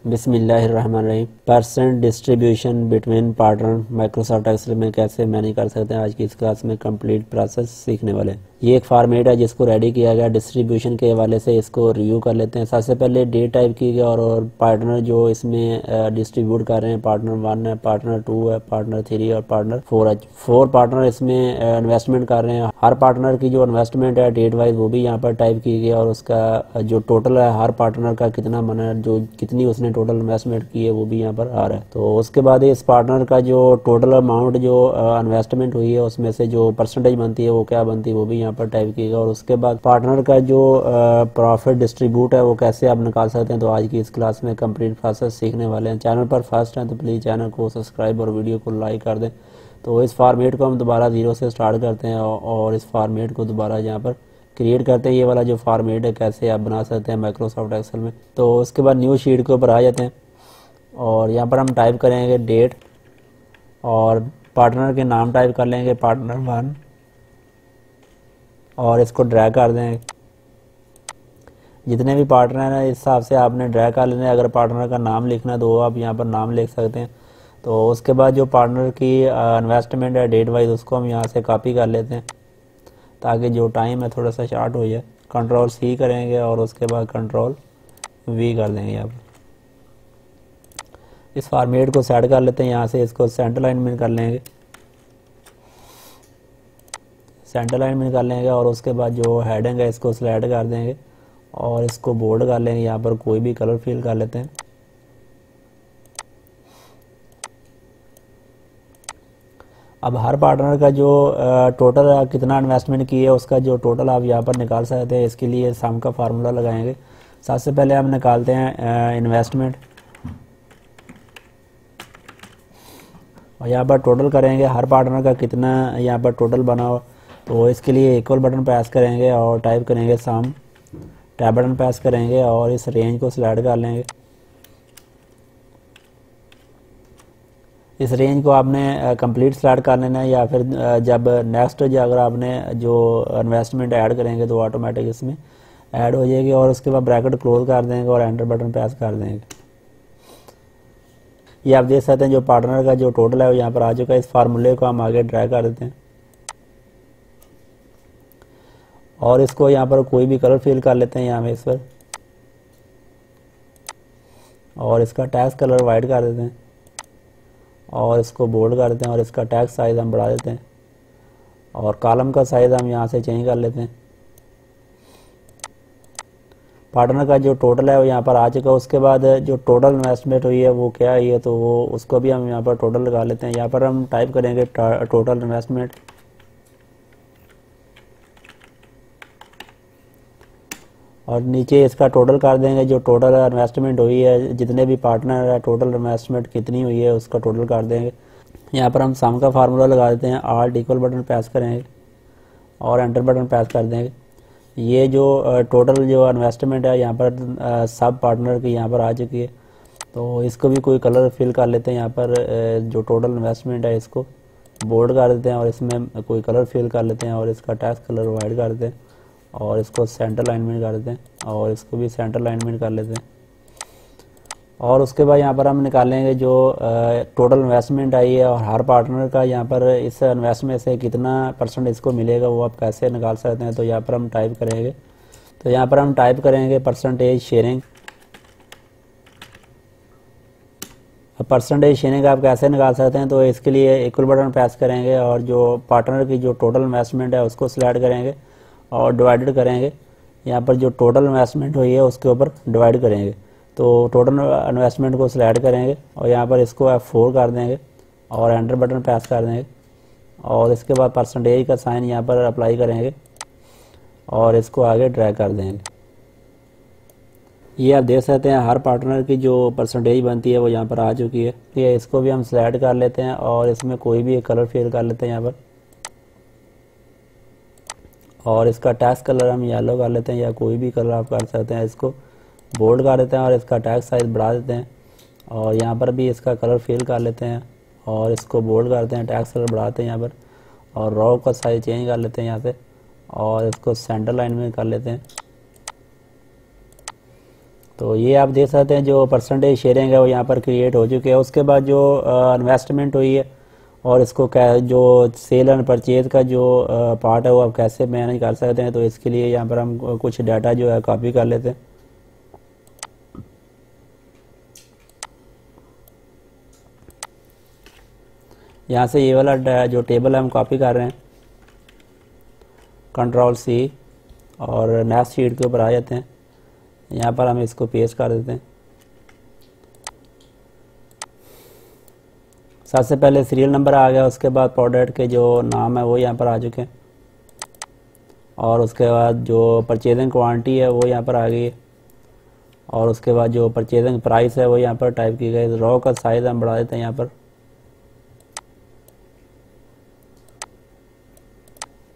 बिस्मिल्लाहिर्रहमानिर्रहीम। Percent distribution between partner Microsoft Excel में कैसे मैनेज कर सकते हैं, आज की इस क्लास में कंप्लीट प्रोसेस सीखने वाले हैं। ये एक फॉर्मेट है जिसको रेडी किया गया डिस्ट्रीब्यूशन के हवाले से। इसको रिव्यू कर लेते हैं। सबसे पहले डेट टाइप की गया और पार्टनर जो इसमें डिस्ट्रीब्यूट कर रहे हैं, पार्टनर 1 है, पार्टनर 2 है, पार्टनर 3 और पार्टनर 4 है। 4 पार्टनर इसमें इन्वेस्टमेंट कर रहे हैं। हर पार्टनर की जो इन्वेस्टमेंट है डेट वाइज वो भी यहाँ पर टाइप की गई और उसका जो टोटल है हर पार्टनर का कितना मना जो कितनी उसने टोटल इन्वेस्टमेंट की है वो भी यहाँ पर आ रहा है। तो उसके बाद इस पार्टनर का जो टोटल अमाउंट जो इन्वेस्टमेंट हुई है उसमें से जो परसेंटेज बनती है वो क्या बनती है वो भी यहाँ पर टाइप की गई। और उसके बाद पार्टनर का जो प्रॉफिट डिस्ट्रीब्यूट है वो कैसे आप निकाल सकते हैं, तो आज की इस क्लास में कंप्लीट प्रोसेस सीखने वाले हैं। चैनल पर फर्स्ट हैं तो प्लीज़ चैनल को सब्सक्राइब और वीडियो को लाइक कर दें। तो इस फॉर्मेट को हम दोबारा ज़ीरो से स्टार्ट करते हैं और इस फॉर्मेट को दोबारा यहाँ पर क्रिएट करते हैं। ये वाला जो फॉर्मेट है कैसे आप बना सकते हैं माइक्रोसॉफ्ट एक्सेल में। तो उसके बाद न्यू शीट के ऊपर आ जाते हैं और यहाँ पर हम टाइप करेंगे डेट और पार्टनर के नाम टाइप कर लेंगे पार्टनर 1 और इसको ड्रैग कर देंगे। जितने भी पार्टनर हैं इस हिसाब से आपने ड्रैग कर लेना है। अगर पार्टनर का नाम लिखना है तो आप यहाँ पर नाम लिख सकते हैं। तो उसके बाद जो पार्टनर की इन्वेस्टमेंट है डेट वाइज उसको हम यहाँ से कॉपी कर लेते हैं ताकि जो टाइम है थोड़ा सा शार्ट हो जाए। कंट्रोल C करेंगे और उसके बाद कंट्रोल V कर देंगे। यहाँ पर इस फॉर्मेट को सेट कर लेते हैं। यहाँ से इसको सेंटर अलाइनमेंट कर लेंगे, सेंटर अलाइनमेंट कर लेंगे और उसके बाद जो हेडिंग है इसको सिलेक्ट कर देंगे और इसको बोल्ड कर लेंगे। यहाँ पर कोई भी कलर फिल कर लेते हैं। अब हर पार्टनर का जो टोटल कितना इन्वेस्टमेंट की है उसका जो टोटल आप यहाँ पर निकाल सकते हैं। इसके लिए सम का फार्मूला लगाएंगे। सबसे पहले हम निकालते हैं इन्वेस्टमेंट और यहाँ पर टोटल करेंगे हर पार्टनर का कितना यहाँ पर टोटल बना हो। तो इसके लिए इक्वल बटन प्रेस करेंगे और टाइप करेंगे सम, टैब बटन प्रेस करेंगे और इस रेंज को सिलेक्ट कर लेंगे। इस रेंज को आपने कंप्लीट सेलेक्ट कर लेना है या फिर जब नेक्स्ट जो अगर आपने जो इन्वेस्टमेंट ऐड करेंगे तो ऑटोमेटिक इसमें ऐड हो जाएगी। और उसके बाद ब्रैकेट क्लोज कर देंगे और एंटर बटन प्रेस कर देंगे। ये आप देख सकते हैं जो पार्टनर का जो टोटल है वो यहाँ पर आ चुका है। इस फार्मूले को हम आगे ड्रैग कर देते हैं और इसको यहाँ पर कोई भी कलर फिल कर लेते हैं यहाँ में इस पर और इसका टैक्स कलर वाइट कर देते हैं और इसको बोल्ड कर देते हैं और इसका टैक्स साइज़ हम बढ़ा देते हैं और कॉलम का साइज़ हम यहाँ से चेंज कर लेते हैं। पार्टनर का जो टोटल है वो यहाँ पर आ चुका है। उसके बाद जो टोटल इन्वेस्टमेंट हुई है वो क्या है तो वो उसको भी हम यहाँ पर टोटल लगा लेते हैं। यहाँ पर हम टाइप करेंगे टोटल इन्वेस्टमेंट और नीचे इसका टोटल कर देंगे। जो टोटल इन्वेस्टमेंट हुई है जितने भी पार्टनर है टोटल इन्वेस्टमेंट कितनी हुई है उसका टोटल कर देंगे। यहाँ पर हम सम का फार्मूला लगा देते हैं। आल्ट इक्वल बटन प्रेस करेंगे और एंटर बटन प्रेस कर देंगे। ये जो टोटल जो इन्वेस्टमेंट है यहाँ पर सब पार्टनर की यहाँ पर आ चुकी है। तो इसको भी कोई कलर फिल कर लेते हैं। यहाँ पर जो टोटल इन्वेस्टमेंट है इसको बोल्ड कर देते हैं और इसमें कोई कलर फिल कर लेते हैं और इसका टैक्स कलर वाइट कर देते हैं और इसको सेंटर अलाइनमेंट कर देते हैं और इसको भी सेंटर अलाइनमेंट कर लेते हैं। और उसके बाद यहाँ पर हम निकालेंगे जो टोटल इन्वेस्टमेंट आई है और हर पार्टनर का यहाँ पर इस इन्वेस्टमेंट से कितना परसेंट इसको मिलेगा वो आप कैसे निकाल सकते हैं। तो यहाँ पर हम टाइप करेंगे, तो यहाँ पर हम टाइप करेंगे परसेंटेज शेयरिंग। परसेंटेज शेयरिंग आप कैसे निकाल सकते हैं, तो इसके लिए इक्वल बटन प्रेस करेंगे और जो पार्टनर की जो टोटल इन्वेस्टमेंट है उसको सिलेक्ट करेंगे और डिवाइडेड करेंगे। यहाँ पर जो टोटल इन्वेस्टमेंट हुई है उसके ऊपर डिवाइड करेंगे। तो टोटल इन्वेस्टमेंट को सिलेक्ट करेंगे और यहाँ पर इसको F4 कर देंगे और एंटर बटन प्रेस कर देंगे और इसके बाद परसेंटेज का साइन यहाँ पर अप्लाई करेंगे और इसको आगे ड्रैग कर देंगे। ये आप देख सकते हैं हर पार्टनर की जो परसेंटेज बनती है वो यहाँ पर आ चुकी है। ये इसको भी हम सिलेक्ट कर लेते हैं और इसमें कोई भी एक कलर फिल कर लेते हैं यहाँ पर और इसका टैक्स कलर हम येलो कर लेते हैं या कोई भी कलर आप कर सकते हैं। इसको बोल्ड कर देते हैं और इसका टैक्स साइज बढ़ा देते हैं और यहाँ पर भी इसका कलर फिल कर लेते हैं और इसको बोल्ड करते हैं, टैक्स कलर बढ़ाते हैं यहाँ पर और रो का साइज चेंज कर लेते हैं यहाँ से और इसको सेंटर लाइन में कर लेते हैं। तो ये आप देख सकते हैं जो परसेंटेज शेयरिंग है वो यहाँ पर क्रिएट हो चुके हैं। उसके बाद जो इन्वेस्टमेंट हुई है और इसको जो सेल एंड परचेज का जो पार्ट है वो आप कैसे मैनेज कर सकते हैं, तो इसके लिए यहाँ पर हम कुछ डाटा जो है कॉपी कर लेते हैं। यहाँ से ये वाला जो टेबल है हम कॉपी कर रहे हैं, कंट्रोल C और नेक्स्ट शीट के ऊपर आ जाते हैं। यहाँ पर हम इसको पेस्ट कर देते हैं। सबसे पहले सीरियल नंबर आ गया, उसके बाद प्रोडक्ट के जो नाम है वो यहाँ पर आ चुके हैं और उसके बाद जो परचेजिंग क्वांटिटी है वो यहाँ पर आ गई है और उसके बाद जो परचेजिंग प्राइस है वो यहाँ पर टाइप की गई। रो का साइज़ हम बढ़ा देते हैं यहाँ पर।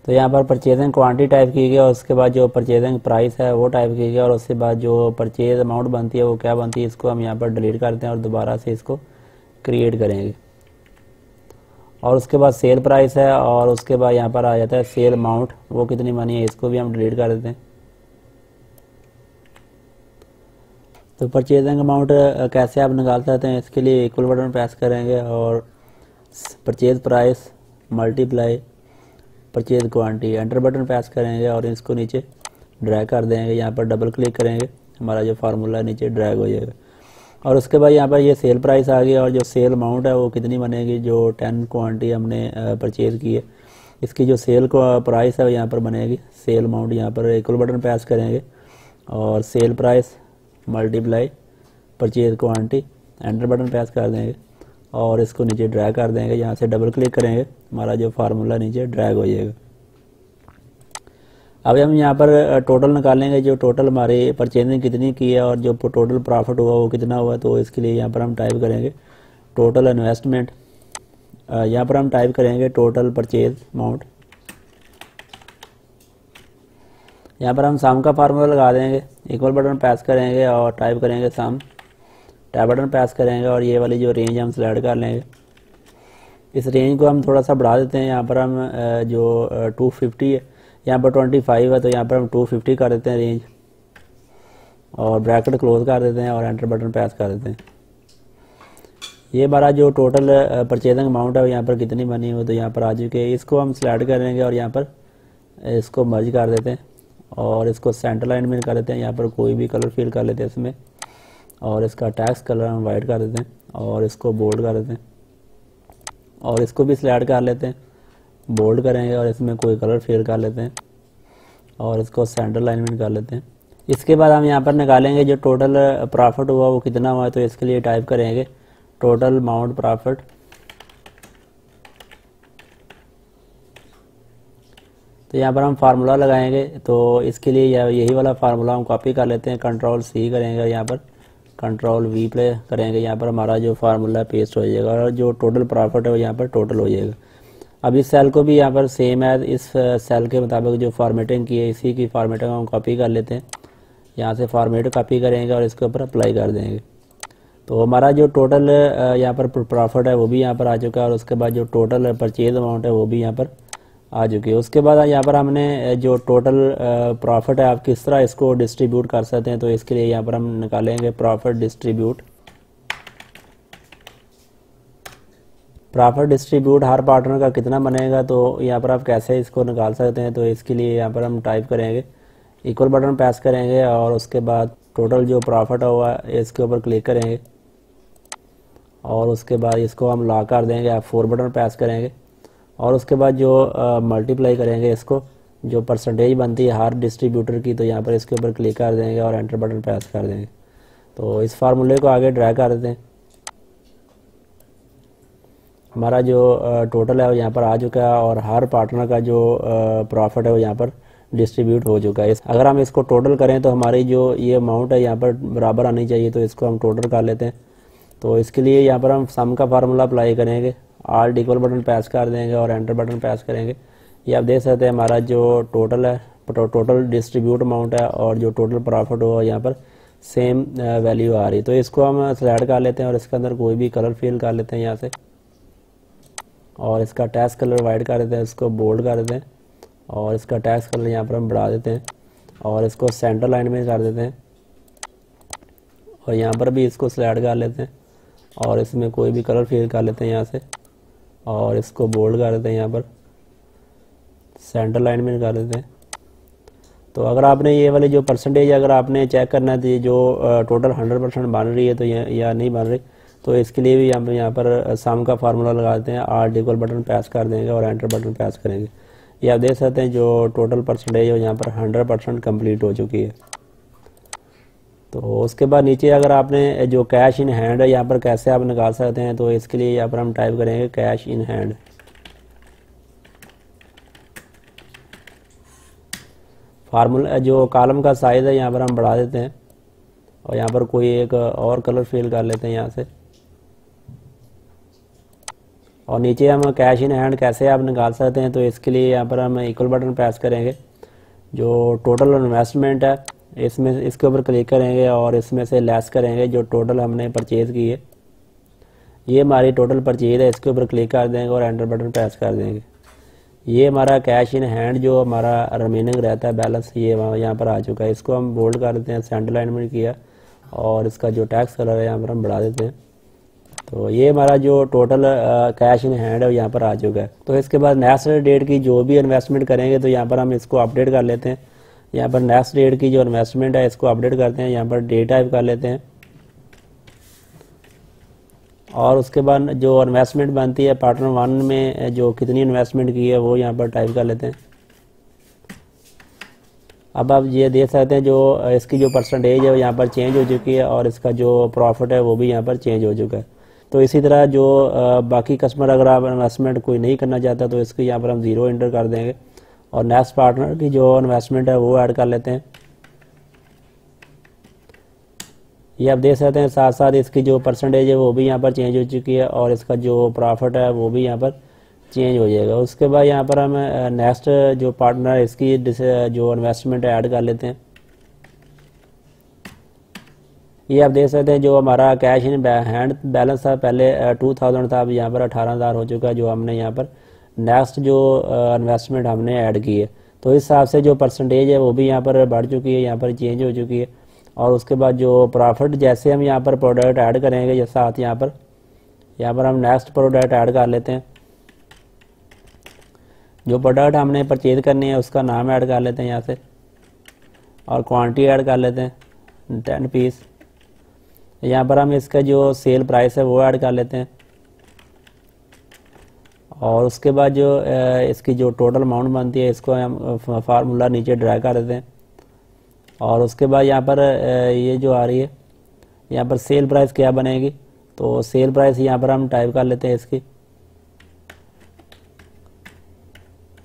तो यहाँ पर परचेजिंग क्वांटिटी टाइप की गई और उसके बाद जो परचेजिंग प्राइस है वो टाइप की गई और उसके बाद जो परचेज अमाउंट बनती है वो क्या बनती है, इसको हम यहाँ पर डिलीट करते हैं और दोबारा से इसको क्रिएट करेंगे। और उसके बाद सेल प्राइस है और उसके बाद यहाँ पर आ जाता है सेल अमाउंट, वो कितनी मनी है, इसको भी हम डिलीट कर देते हैं। तो परचेजिंग अमाउंट कैसे आप निकाल सकते हैं, इसके लिए इक्वल बटन प्रेस करेंगे और purchase price multiply purchase quantity, enter button press करेंगे और इसको नीचे ड्रैग कर देंगे। यहाँ पर डबल क्लिक करेंगे, हमारा जो फार्मूला नीचे ड्रैग हो जाएगा और उसके बाद यहाँ पर ये सेल प्राइस आ गया और जो सेल अमाउंट है वो कितनी बनेगी, जो 10 क्वांटिटी हमने परचेज़ की है इसकी जो सेल प्राइस है वो यहाँ पर बनेगी। सेल अमाउंट यहाँ पर इक्वल बटन प्रेस करेंगे और sale price multiply purchase quantity, enter button press कर देंगे और इसको नीचे ड्रैग कर देंगे। यहाँ से डबल क्लिक करेंगे, हमारा जो फार्मूला नीचे ड्रैग हो जाएगा। अब हम यहाँ पर टोटल निकालेंगे, जो टोटल हमारी परचेजिंग कितनी की है और जो टोटल प्रॉफिट हुआ वो कितना हुआ। तो इसके लिए यहाँ पर हम टाइप करेंगे टोटल इन्वेस्टमेंट, यहाँ पर हम टाइप करेंगे टोटल परचेज अमाउंट। यहाँ पर हम सम का फार्मूला लगा देंगे, इक्वल बटन प्रेस करेंगे और टाइप करेंगे सम, टैब बटन प्रेस करेंगे और ये वाली जो रेंज हम सिलेक्ट कर लेंगे। इस रेंज को हम थोड़ा सा बढ़ा देते हैं। यहाँ पर हम जो 250 है, यहाँ पर 25 है तो यहाँ पर हम 250 कर देते हैं रेंज और ब्रैकेट क्लोज कर देते हैं और एंटर बटन प्रेस कर देते हैं। ये हमारा जो टोटल परचेजिंग अमाउंट है यहाँ पर कितनी बनी हो तो यहाँ पर आ चुके हैं। इसको हम सिलेक्ट करेंगे और यहाँ पर इसको मर्ज कर देते हैं और इसको सेंटर लाइन में कर देते हैं। यहाँ पर कोई भी कलर फिल कर लेते हैं इसमें और इसका टेक्स्ट कलर हम वाइट कर देते हैं और इसको बोल्ड कर देते हैं और इसको भी सिलेक्ट कर लेते हैं, बोल्ड करेंगे और इसमें कोई कलर फिल कर लेते हैं और इसको सेंटर लाइनमेंट कर लेते हैं। इसके बाद हम यहाँ पर निकालेंगे जो टोटल प्रॉफिट हुआ वो कितना हुआ है। तो इसके लिए टाइप करेंगे टोटल अमाउंट प्रॉफिट, तो यहाँ पर हम फार्मूला लगाएंगे। तो इसके लिए यही वाला फार्मूला हम कॉपी कर लेते हैं, कंट्रोल C करेंगे, यहाँ पर कंट्रोल V प्ले करेंगे, यहाँ पर हमारा जो फार्मूला पेस्ट हो जाएगा और जो टोटल प्रॉफिट है वो यहाँ पर टोटल हो जाएगा। अब इस सेल को भी यहाँ पर सेम है, इस सेल के मुताबिक जो फॉर्मेटिंग की है इसी की फॉर्मेटिंग हम कॉपी कर लेते हैं। यहाँ से फॉर्मेट कॉपी करेंगे और इसके ऊपर अप्लाई कर देंगे। तो हमारा जो टोटल यहाँ पर प्रॉफिट है वो भी यहाँ पर आ चुका है और उसके बाद जो टोटल परचेज अमाउंट है वो भी यहाँ पर आ चुकी है। उसके बाद यहाँ पर हमने जो टोटल प्रॉफिट है आप किस तरह इसको डिस्ट्रीब्यूट कर सकते हैं। तो इसके लिए यहाँ पर हम निकालेंगे प्रॉफिट डिस्ट्रीब्यूट। प्रॉफिट डिस्ट्रीब्यूट हर पार्टनर का कितना बनेगा, तो यहाँ पर आप कैसे इसको निकाल सकते हैं। तो इसके लिए यहाँ पर हम टाइप करेंगे, इक्वल बटन प्रेस करेंगे और उसके बाद टोटल जो प्रॉफिट हुआ इसके ऊपर क्लिक करेंगे और उसके बाद इसको हम लॉक कर देंगे। F4 बटन प्रेस करेंगे और उसके बाद जो मल्टीप्लाई करेंगे इसको, जो परसेंटेज बनती है हर डिस्ट्रीब्यूटर की, तो यहाँ पर इसके ऊपर क्लिक कर देंगे और एंटर बटन प्रेस कर देंगे। तो इस फार्मूले को आगे ड्रैग कर देते हैं। हमारा जो टोटल है वो यहाँ पर आ चुका है और हर पार्टनर का जो प्रॉफिट है वो यहाँ पर डिस्ट्रीब्यूट हो चुका है। अगर हम इसको टोटल करें तो हमारी जो ये अमाउंट है यहाँ पर बराबर आनी चाहिए। तो इसको हम टोटल कर लेते हैं। तो इसके लिए यहाँ पर हम सम का फार्मूला अप्लाई करेंगे, आल्ट इक्वल बटन प्रेस कर देंगे और एंटर बटन प्रेस करेंगे। ये आप देख सकते हैं हमारा जो टोटल है, टोटल डिस्ट्रीब्यूट अमाउंट है और जो टोटल प्रॉफिट हुआ यहाँ पर सेम वैल्यू आ रही। तो इसको हम सिलेक्ट कर लेते हैं और इसके अंदर कोई भी कलर फिल कर लेते हैं यहाँ से और इसका टेक्स्ट कलर वाइट कर देते हैं, इसको बोल्ड कर देते हैं और इसका टेक्स्ट कलर यहाँ पर हम बढ़ा देते हैं और इसको सेंटर लाइन में कर देते हैं और यहाँ पर भी इसको स्लाइड कर लेते हैं और इसमें कोई भी कलर फिल कर लेते हैं यहाँ से, और इसको बोल्ड कर देते हैं, यहाँ पर सेंटर अलाइनमेंट कर देते हैं। तो अगर आपने ये वाली जो परसेंटेज अगर आपने चेक करना थी जो टोटल 100% बन रही है तो या नहीं बन रही, तो इसके लिए भी हम यहाँ पर सम का फार्मूला लगाते हैं, आर इक्वल बटन प्रेस कर देंगे और एंटर बटन प्रेस करेंगे। ये आप देख सकते हैं जो टोटल परसेंटेज है यहाँ पर 100% कंप्लीट हो चुकी है। तो उसके बाद नीचे अगर आपने जो कैश इन हैंड है यहाँ पर कैसे आप निकाल सकते हैं, तो इसके लिए यहाँ पर हम टाइप करेंगे कैश इन हैंड। फार्मूला जो कॉलम का साइज़ है यहाँ पर हम बढ़ा देते हैं और यहाँ पर कोई एक और कलर फिल कर लेते हैं यहाँ से, और नीचे हम कैश इन हैंड कैसे आप निकाल सकते हैं, तो इसके लिए यहाँ पर हम इक्वल बटन प्रेस करेंगे। जो टोटल इन्वेस्टमेंट है इसमें इसके ऊपर क्लिक करेंगे और इसमें से लेस करेंगे जो टोटल हमने परचेज़ की है, ये हमारी टोटल परचेज है, इसके ऊपर क्लिक कर देंगे और एंटर बटन प्रेस कर देंगे। ये हमारा कैश इन हैंड जो हमारा रिमेनिंग रहता है बैलेंस, ये यहाँ पर आ चुका है। इसको हम बोल्ड कर देते हैं, सेंटर अलाइनमेंट किया और इसका जो टैक्स कलर है यहाँ पर हम बढ़ा देते हैं। तो ये हमारा जो टोटल कैश इन हैंड है यहाँ पर आ चुका है। तो इसके बाद नेक्स्ट डेट की जो भी इन्वेस्टमेंट करेंगे तो यहाँ पर हम इसको अपडेट कर लेते हैं। यहाँ पर नेक्स्ट डेट की जो इन्वेस्टमेंट है इसको अपडेट करते हैं, यहाँ पर डेट टाइप कर लेते हैं और उसके बाद जो इन्वेस्टमेंट बनती है पार्टनर 1 में जो कितनी इन्वेस्टमेंट की है वो यहाँ पर टाइप कर लेते हैं। अब आप ये देख सकते हैं जो इसकी जो परसेंटेज है वो यहाँ पर चेंज हो चुकी है और इसका जो प्रॉफिट है वो भी यहाँ पर चेंज हो चुका है। तो इसी तरह जो बाकी कस्टमर अगर आप इन्वेस्टमेंट कोई नहीं करना चाहता तो इसको यहाँ पर हम 0 एंटर कर देंगे और नेक्स्ट पार्टनर की जो इन्वेस्टमेंट है वो ऐड कर लेते हैं। ये आप देख सकते हैं साथ साथ इसकी जो परसेंटेज है वो भी यहाँ पर चेंज हो चुकी है और इसका जो प्रॉफिट है वो भी यहाँ पर चेंज हो जाएगा। उसके बाद यहाँ पर हम नेक्स्ट जो पार्टनर है इसकी जो इन्वेस्टमेंट है ऐड कर लेते हैं। ये आप देख सकते हैं जो हमारा कैश इन हैंड बैलेंस था पहले 2000 था, अब यहाँ पर 18,000 हो चुका है जो हमने यहाँ पर नेक्स्ट जो इन्वेस्टमेंट हमने ऐड की है। तो इस हिसाब से जो परसेंटेज है वो भी यहाँ पर बढ़ चुकी है, यहाँ पर चेंज हो चुकी है। और उसके बाद जो प्रॉफिट जैसे हम यहाँ पर प्रोडक्ट ऐड करेंगे जैसे साथ यहाँ पर हम नेक्स्ट प्रोडक्ट ऐड कर लेते हैं। जो प्रोडक्ट हमने परचेज करनी है उसका नाम ऐड कर लेते हैं यहाँ से और क्वांटिटी ऐड कर लेते हैं 10 पीस। यहाँ पर हम इसका जो सेल प्राइस है वो ऐड कर लेते हैं और उसके बाद जो इसकी जो टोटल अमाउंट बनती है इसको हम फार्मूला नीचे ड्रा कर देते हैं। और उसके बाद यहाँ पर ये जो आ रही है यहाँ पर सेल प्राइस क्या बनेगी, तो सेल प्राइस यहाँ पर हम टाइप कर लेते हैं इसकी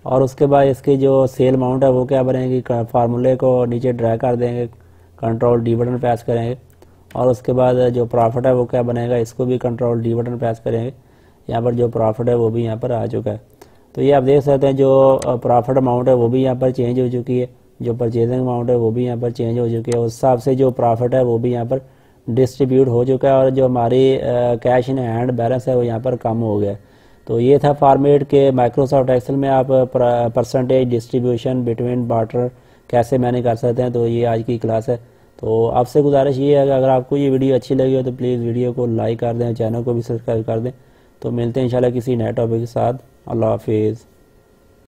और उसके बाद इसकी जो सेल अमाउंट है वो क्या बनेगी, फार्मूले को नीचे ड्रा कर देंगे, कंट्रोल डी बटन प्रेस करेंगे और उसके बाद जो प्रॉफिट है वो क्या बनेगा, इसको भी कंट्रोल डी बटन प्रेस करेंगे। यहाँ पर जो प्रॉफिट है वो भी यहाँ पर आ चुका है। तो ये आप देख सकते हैं जो प्रॉफिट अमाउंट है वो भी यहाँ पर चेंज हो चुकी है, जो परचेजिंग अमाउंट है वो भी यहाँ पर चेंज हो चुकी है, उस हिसाब से जो प्रॉफिट है वो भी यहाँ पर डिस्ट्रीब्यूट हो चुका है और जो हमारी कैश इन हैंड बैलेंस है वो यहाँ पर कम हो गया। तो ये था फॉर्मेट के माइक्रोसॉफ्ट एक्सेल में आप परसेंटेज डिस्ट्रीब्यूशन बिटवीन बार्टर कैसे मैनेज कर सकते हैं। तो ये आज की क्लास है। तो आपसे गुजारिश ये है कि अगर आपको ये वीडियो अच्छी लगी हो तो प्लीज़ वीडियो को लाइक कर दें, चैनल को भी सब्सक्राइब कर दें। तो मिलते हैं इंशाल्लाह किसी नए टॉपिक के साथ। अल्लाह हाफिज़।